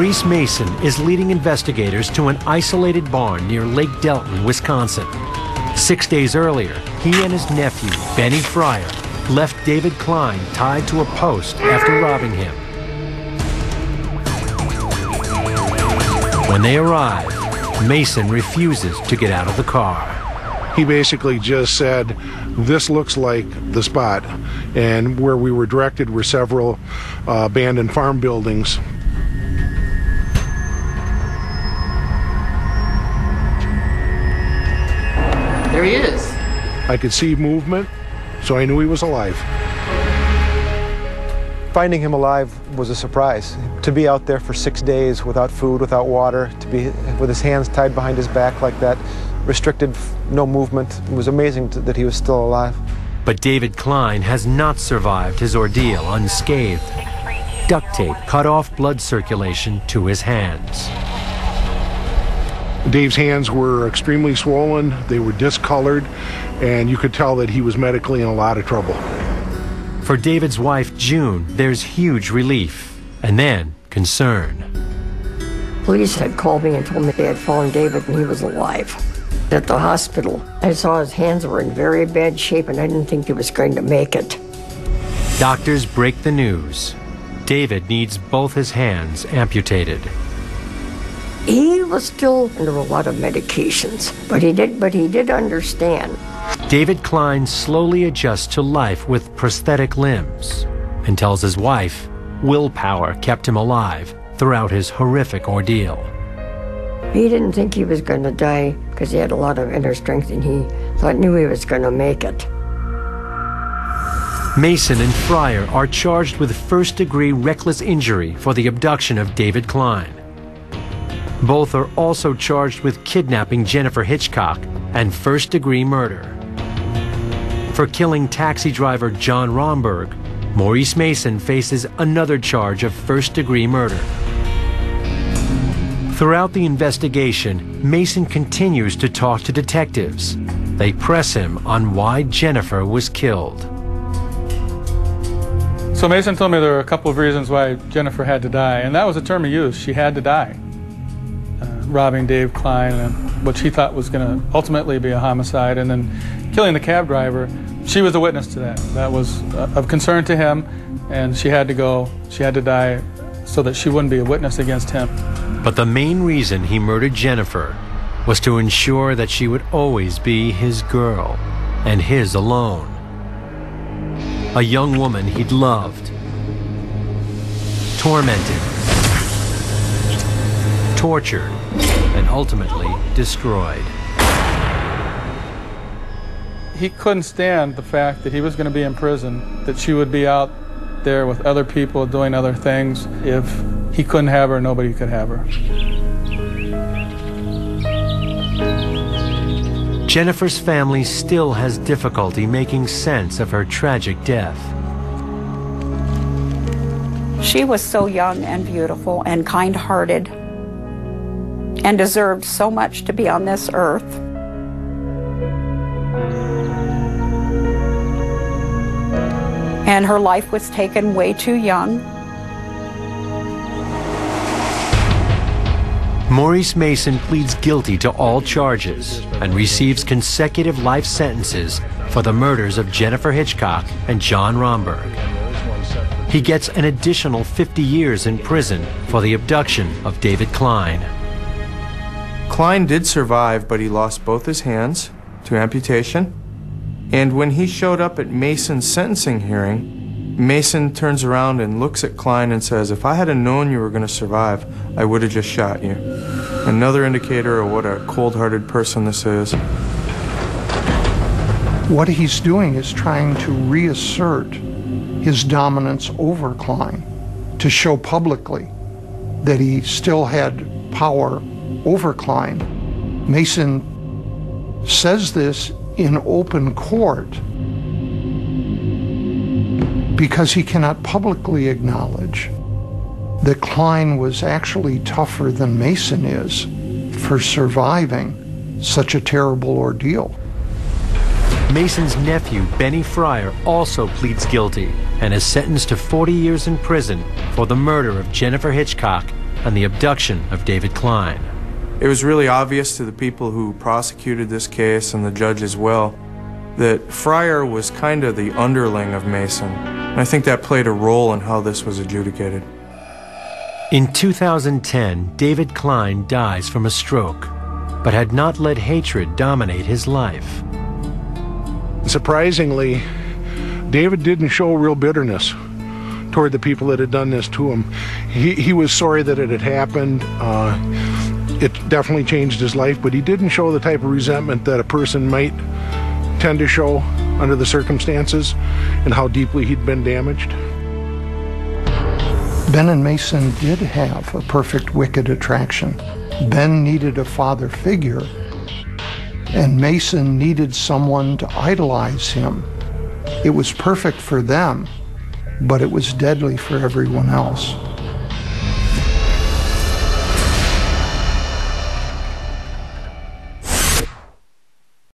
Maurice Mason is leading investigators to an isolated barn near Lake Delton, Wisconsin. 6 days earlier, he and his nephew, Benny Fryer, left David Klein tied to a post after robbing him. When they arrive, Mason refuses to get out of the car. He basically just said, "This looks like the spot," and where we were directed were several abandoned farm buildings. There he is. I could see movement, so I knew he was alive. Finding him alive was a surprise. To be out there for 6 days without food, without water, to be with his hands tied behind his back like that, restricted, no movement. It was amazing that he was still alive. But David Klein has not survived his ordeal unscathed. Duct tape cut off blood circulation to his hands. Dave's hands were extremely swollen, they were discolored, and you could tell that he was medically in a lot of trouble. For David's wife, June, there's huge relief, and then concern. Police had called me and told me they had found David and he was alive. At the hospital, I saw his hands were in very bad shape and I didn't think he was going to make it. Doctors break the news. David needs both his hands amputated. He was still under a lot of medications, but he did understand. David Klein slowly adjusts to life with prosthetic limbs and tells his wife willpower kept him alive throughout his horrific ordeal. He didn't think he was going to die because he had a lot of inner strength and he knew he was going to make it. Mason and Fryer are charged with first-degree reckless injury for the abduction of David Klein. Both are also charged with kidnapping Jennifer Hitchcock and first-degree murder. For killing taxi driver John Romberg, Maurice Mason faces another charge of first-degree murder. Throughout the investigation, Mason continues to talk to detectives. They press him on why Jennifer was killed. So Mason told me there were a couple of reasons why Jennifer had to die, and that was the term he used. She had to die. Robbing Dave Klein, which he thought was going to ultimately be a homicide, and then killing the cab driver. She was a witness to that. That was of concern to him, and she had to go. She had to die so that she wouldn't be a witness against him. But the main reason he murdered Jennifer was to ensure that she would always be his girl, and his alone. A young woman he'd loved, tormented, tortured, and ultimately destroyed. He couldn't stand the fact that he was going to be in prison, that she would be out there with other people doing other things. If he couldn't have her, nobody could have her. Jennifer's family still has difficulty making sense of her tragic death. She was so young and beautiful and kind-hearted and deserved so much to be on this earth. And her life was taken way too young. Maurice Mason pleads guilty to all charges and receives consecutive life sentences for the murders of Jennifer Hitchcock and John Romberg. He gets an additional 50 years in prison for the abduction of David Klein. Klein did survive, but he lost both his hands to amputation. And when he showed up at Mason's sentencing hearing, Mason turns around and looks at Klein and says, "If I had known you were going to survive, I would have just shot you." Another indicator of what a cold-hearted person this is. What he's doing is trying to reassert his dominance over Klein, to show publicly that he still had power over Klein. Mason says this in open court because he cannot publicly acknowledge that Klein was actually tougher than Mason is for surviving such a terrible ordeal. Mason's nephew, Benny Fryer, also pleads guilty and is sentenced to 40 years in prison for the murder of Jennifer Hitchcock and the abduction of David Klein. It was really obvious to the people who prosecuted this case, and the judge as well, that Fryer was kind of the underling of Mason. And I think that played a role in how this was adjudicated. In 2010, David Klein dies from a stroke, but had not let hatred dominate his life. Surprisingly, David didn't show real bitterness toward the people that had done this to him. He was sorry that it had happened. It definitely changed his life, but he didn't show the type of resentment that a person might tend to show under the circumstances and how deeply he'd been damaged. Ben and Mason did have a perfect wicked attraction. Ben needed a father figure, and Mason needed someone to idolize him. It was perfect for them, but it was deadly for everyone else.